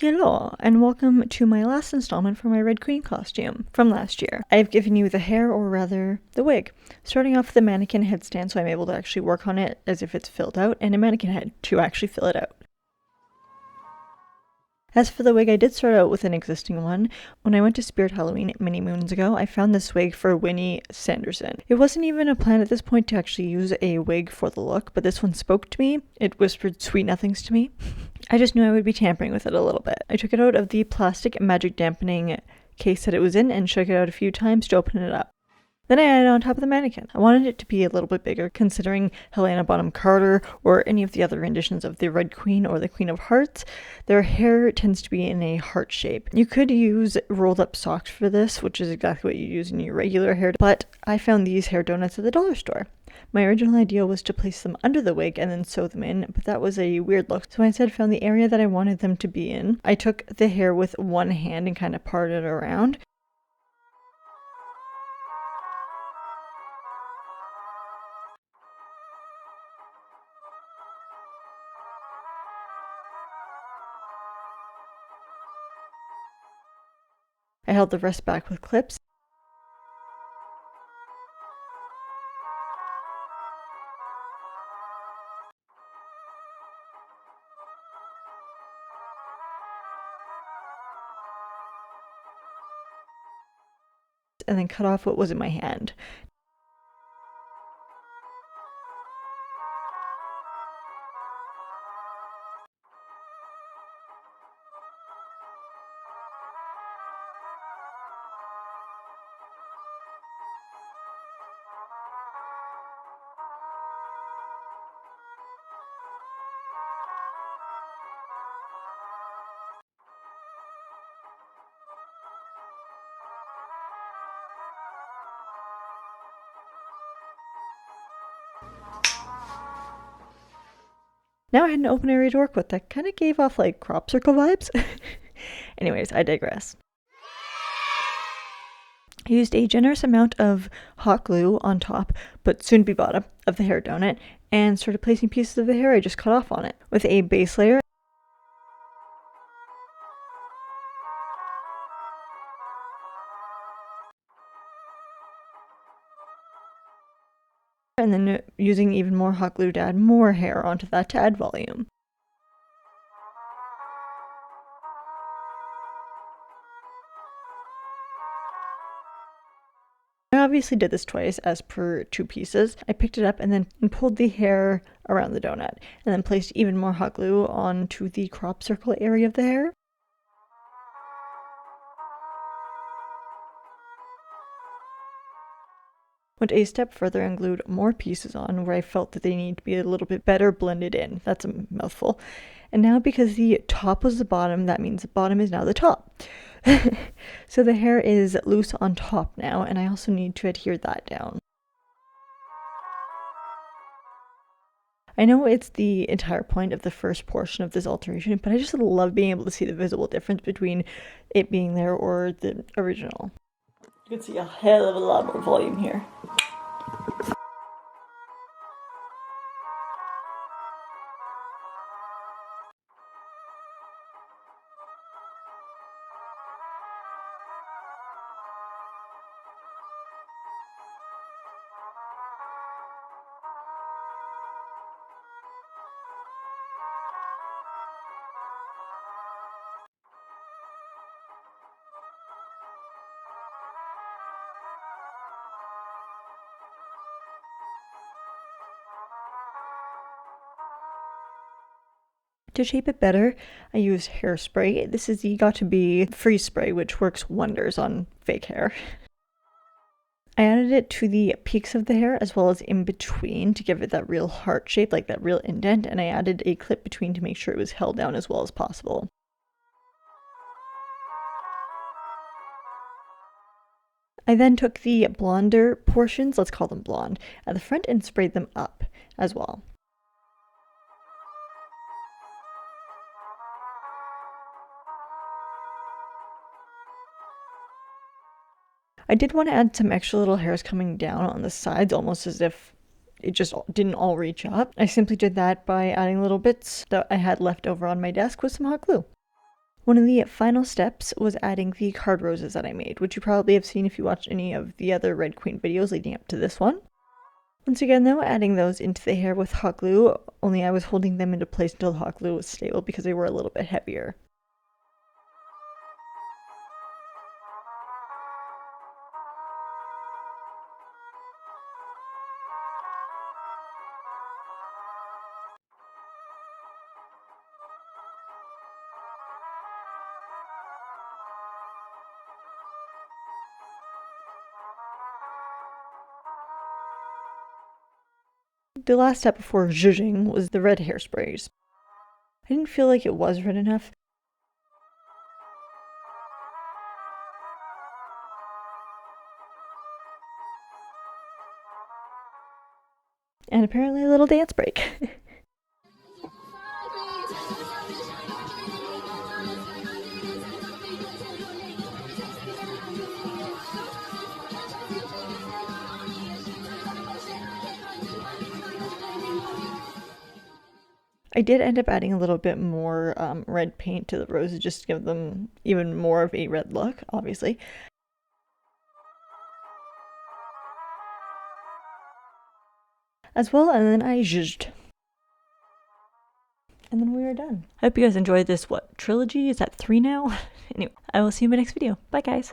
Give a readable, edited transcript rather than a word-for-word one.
Hello, and welcome to my last installment for my Red Queen costume from last year. I've given you the hair, or rather, the wig. Starting off with the mannequin headstand so I'm able to actually work on it as if it's filled out, and a mannequin head to actually fill it out. As for the wig, I did start out with an existing one. When I went to Spirit Halloween many moons ago, I found this wig for WINNIE Sanderson. It wasn't even a plan at this point to actually use a wig for the look, but this one spoke to me. It whispered sweet nothings to me. I just knew I would be tampering with it a little bit. I took it out of the plastic magic dampening case that it was in and shook it out a few times to open it up. Then I added it on top of the mannequin. I wanted it to be a little bit bigger, considering Helena Bonham Carter or any of the other renditions of the Red Queen or the Queen of Hearts. Their hair tends to be in a heart shape. You could use rolled up socks for this, which is exactly what you use in your regular hair, but I found these hair donuts at the dollar store. My original idea was to place them under the wig and then sew them in, but that was a weird look, so I instead found the area that I wanted them to be in. I took the hair with one hand and kind of parted it around. I held the rest back with clips. And then cut off what was in my hand. Now I had an open area to work with that kind of gave off like crop circle vibes. Anyways, I digress. I used a generous amount of hot glue on top, but soon to be bottom, of the hair donut, and started placing pieces of the hair I just cut off on it. With a base layer, and then using even more hot glue to add more hair onto that to add volume. I obviously did this twice as per two pieces. I picked it up and then pulled the hair around the donut and then placed even more hot glue onto the crop circle area of the hair. Went a step further and glued more pieces on where I felt that they need to be a little bit better blended in. That's a mouthful. And now because the top was the bottom, that means the bottom is now the top. So the hair is loose on top now, and I also need to adhere that down. I know it's the entire point of the first portion of this alteration, but I just love being able to see the visible difference between it being there or the original. You can see a hell of a lot more volume here. To shape it better, I used hairspray. This is the got2b freeze spray, which works wonders on fake hair. I added it to the peaks of the hair as well as in between to give it that real heart shape, like that real indent, and I added a clip between to make sure it was held down as well as possible. I then took the blonder portions, let's call them blonde, at the front and sprayed them up as well. I did want to add some extra little hairs coming down on the sides, almost as if it just didn't all reach up. I simply did that by adding little bits that I had left over on my desk with some hot glue. One of the final steps was adding the card roses that I made, which you probably have seen if you watched any of the other Red Queen videos leading up to this one. Once again though, adding those into the hair with hot glue, only I was holding them into place until the hot glue was stable because they were a little bit heavier. The last step before zhuzhing was the red hairsprays. I didn't feel like it was red enough. And apparently a little dance break. I did end up adding a little bit more red paint to the roses just to give them even more of a red look, obviously. As well, and then I zhuzhed. And then we were done. I hope you guys enjoyed this, trilogy? Is that 3 now? Anyway, I will see you in my next video. Bye, guys!